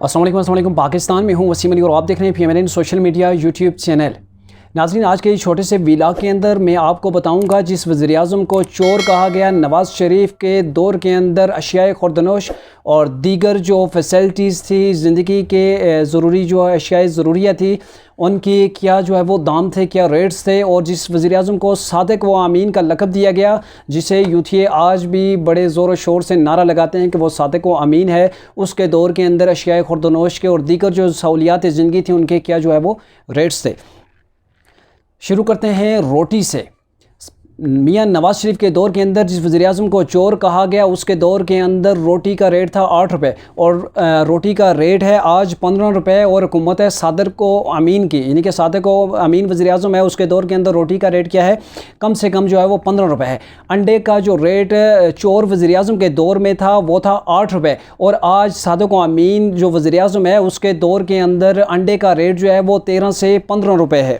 अस्सलाम वालेकुम। पाकिस्तान में हूँ वसीम अली और आप देख रहे हैं PMNN social media YouTube channel. नाज़रीन, आज के छोटे से व्लॉग के अंदर मैं आपको बताऊंगा जिस वज़ीर-ए-आज़म को चोर कहा गया, नवाज़ शरीफ के दौर के अंदर अशियाए खुर्दनोश और दीगर जो फैसिलिटीज़ थी, ज़िंदगी के ज़रूरी जो अशियाए ज़रूरिया थी, उनकी क्या जो है वो दाम थे, क्या रेट्स थे। और जिस वज़ीर-ए-आज़म को सादिक व अमीन का लक़ब दिया गया, जिसे यूथिये आज भी बड़े ज़ोर शोर से नारा लगाते हैं कि वो सादिक व अमीन है, उसके दौर के अंदर अशियाए खुर्दनोश के और दीगर जो सहूलियात ज़िंदगी थी, उनके क्या जो है वो रेट्स थे। शुरू करते हैं रोटी से। मियां नवाज़ शरीफ के दौर के अंदर जिस वज़ीर-ए-आज़म को चोर कहा गया, उसके दौर के अंदर रोटी का रेट था 8 रुपये और रोटी का रेट है आज 15 रुपये। और हुकूमत है सादिक को अमीन की, यानी कि सादिक को अमीन वज़ीर-ए-आज़म है, उसके दौर के अंदर रोटी का रेट क्या है, कम से कम जो है वो 15 रुपये है। अंडे का जो रेट चोर वज़ीर-ए-आज़म के दौर में था वो था 8 रुपये और आज सादिक को अमीन जो वज़ीर-ए-आज़म है, उसके दौर के अंदर अंडे का रेट जो है वो 13 से 15 रुपये है।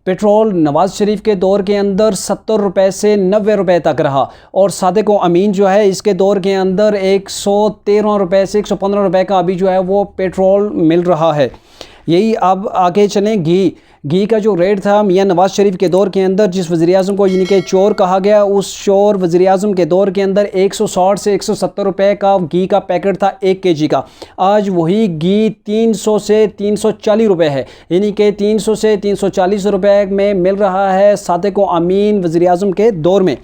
पेट्रोल नवाज़ शरीफ के दौर के अंदर 70 रुपये से 90 रुपये तक रहा और सादिक व अमीन जो है, इसके दौर के अंदर 113 रुपये से 115 रुपये का अभी जो है वो पेट्रोल मिल रहा है। यही अब आगे चलें, घी का जो रेट था मियां नवाज़ शरीफ के दौर के अंदर जिस वज़ीर-ए-आज़म को यानी कि चोर कहा गया, उस चोर वज़ीर-ए-आज़म के दौर के अंदर 160 से 170 रुपये का घी का पैकेट था 1 kg का। आज वही घी 300 से 340 रुपये है, यानी कि 300 से 340 रुपये में मिल रहा है सादिक व अमीन वज़ीर-ए-आज़म के दौर में।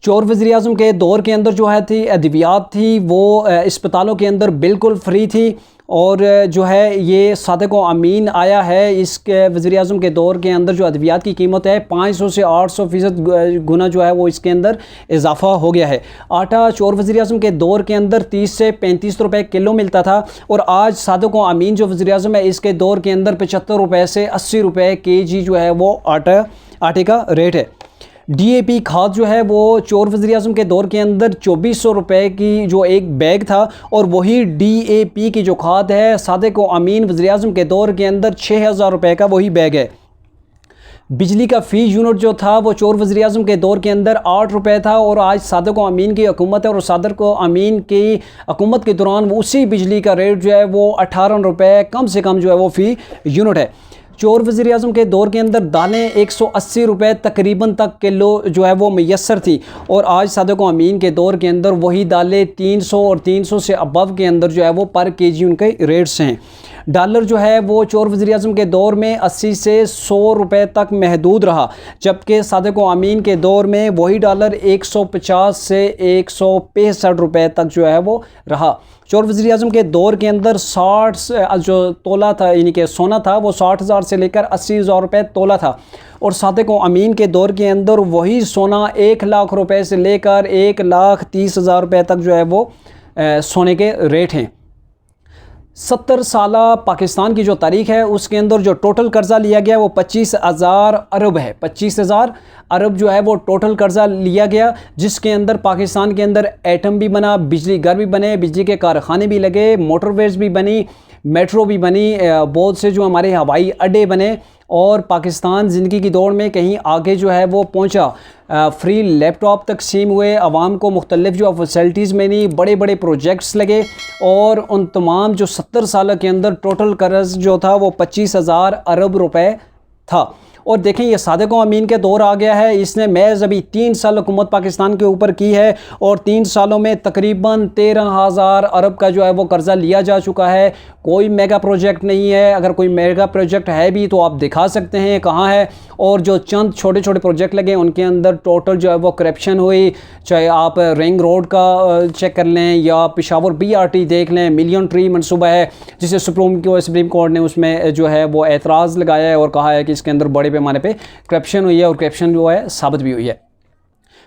चोर वज़ीर-ए-आज़म के दौर के अंदर जो है थी अद्वियात थी, वो अस्पतालों के अंदर बिल्कुल फ्री थी। और जो है ये सादिक व अमीन आया है, इसके वज़ीर-ए-आज़म के दौर के अंदर जो अद्वियात की कीमत है 500 से 800% गुना जो है वो इसके अंदर इजाफ़ा हो गया है। आटा चोर वज़ीर-ए-आज़म के दौर के अंदर 30 से 35 रुपये किलो मिलता था और आज सादिक व अमीन जो वज़ीर-ए-आज़म है, इसके दौर के अंदर 75 रुपये से 80 रुपये kg जो है वो आटे का रेट है। DAP खाद जो है वो चोर वज़ीर-ए-आज़म के दौर के अंदर 2400 रुपये की जो एक बैग था और वही DAP की जो खाद है सादिक व अमीन वज़ीर-ए-आज़म के दौर के अंदर 6000 रुपये का वही बैग है। बिजली का फ़ी यूनिट जो था वो चोर वज़ीर-ए-आज़म के दौर के अंदर 8 रुपये था और आज सादिक व अमीन की हुकूमत है और सादिक व अमीन की हुकूमत के दौरान उसी बिजली का रेट जो है वो 18 रुपये कम से कम जो है वो फ़ी यूनिट है। चोर वज़ीर-ए-आज़म के दौर के अंदर दालें 180 रुपये तकरीबन तक किलो जो है वो मैसर थी और आज सादिक व अमीन के दौर के अंदर वही दालें 300 और 300 से अबव के अंदर जो है वो पर kg उनके रेट्स हैं। डॉलर जो है वो चोर वज़ीर-ए-आज़म के दौर में 80 से 100 रुपये तक महदूद रहा, जबकि सादिक व अमीन के दौर में वही डॉलर 150 से 165 रुपये तक जो है वो रहा। चोर वज़ीर-ए-आज़म के दौर के अंदर 60 जो तोला था, यानी कि सोना था, वो 60,000 से लेकर 80,000 रुपये तोला था और सादिक व अमीन के दौर के अंदर वही सोना 1 लाख रुपये से लेकर 1,30,000 रुपये तक जो है वो सोने के रेट हैं। 70 साला पाकिस्तान की जो तारीख है, उसके अंदर जो टोटल कर्ज़ा लिया गया वो 25,000 अरब है। 25,000 अरब जो है वो टोटल कर्ज़ा लिया गया, जिसके अंदर पाकिस्तान के अंदर एटम भी बना, बिजली घर भी बने, बिजली के कारखाने भी लगे, मोटरवेज़ भी बनी, मेट्रो भी बनी, बहुत से जो हमारे हवाई अड्डे बने और पाकिस्तान ज़िंदगी की दौड़ में कहीं आगे जो है वो पहुंचा। फ्री लैपटॉप तकसीम हुए, आवाम को मुख्तलिफ जो फैसिलिटीज़ मिली, बड़े बड़े प्रोजेक्ट्स लगे और उन तमाम जो 70 साल के अंदर टोटल कर्ज़ जो था वो 25,000 अरब रुपये था। और देखें ये सादिक व अमीन के दौर आ गया है, इसने महज अभी 3 साल हुकूमत पाकिस्तान के ऊपर की है और 3 सालों में तकरीबन 13,000 अरब का जो है वो कर्ज़ा लिया जा चुका है। कोई मेगा प्रोजेक्ट नहीं है, अगर कोई मेगा प्रोजेक्ट है भी तो आप दिखा सकते हैं कहाँ है। और जो चंद छोटे छोटे प्रोजेक्ट लगे उनके अंदर टोटल जो है वो करप्शन हुई, चाहे आप रिंग रोड का चेक कर लें या पेशावर BRT देख लें, मिलियन ट्री मनसूबा है जिसे सुप्रीम कोर्ट ने उसमें जो है वो एतराज़ लगाया है और कहा है कि इसके अंदर बड़े पैमाने पे करप्शन हुई है और करप्शन जो है साबित भी हुई है।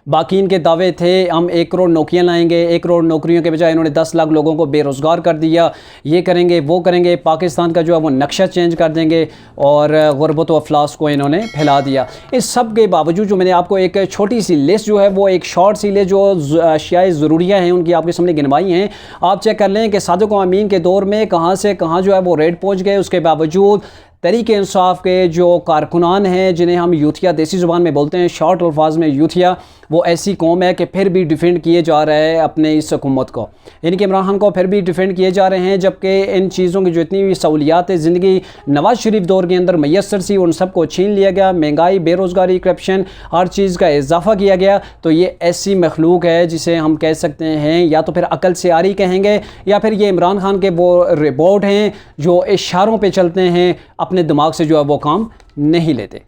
बाकी इनके दावे थे हम 1 करोड़ नौकरियां लाएंगे, 1 करोड़ नौकरियों के बजाय इन्होंने 10 लाख लोगों को बेरोज़गार कर दिया, ये करेंगे वो करेंगे, पाकिस्तान का जो है वो नक्शा चेंज कर देंगे और गुरबत व अफलास को इन्होंने फैला दिया। इस सब के बावजूद जो मैंने आपको एक छोटी सी लिस्ट जो है वो एक शॉर्ट सी लिस्ट जो अशियाए ज़रूरियाँ हैं उनकी आपके सामने गिनवाई हैं, आप चेक कर लें कि सादिक व अमीन के दौर में कहाँ से कहाँ जो है वो रेट पहुँच गए। उसके बावजूद तहरीक इंसाफ के जो कारकुनान हैं, जिन्हें हम यूथिया देसी ज़ुबान में बोलते हैं, शॉर्ट अल्फाज में यूथिया, वो ऐसी कौम है कि फिर भी डिफेंड किए जा रहे हैं अपने इस हुकूमत को, यानी कि इमरान खान को फिर भी डिफेंड किए जा रहे हैं, जबकि इन चीज़ों की जो इतनी भी सहूलियात ज़िंदगी नवाज़ शरीफ दौर के अंदर मैसर सी, उन सब को छीन लिया गया। महंगाई, बेरोज़गारी, करप्शन, हर चीज़ का इजाफा किया गया। तो ये ऐसी मखलूक है जिसे हम कह सकते हैं या तो फिर अकल से आरी कहेंगे, या फिर ये इमरान खान के वो रिपोर्ट हैं जो इशारों पर चलते हैं, अपने दिमाग से जो है वो काम नहीं लेते।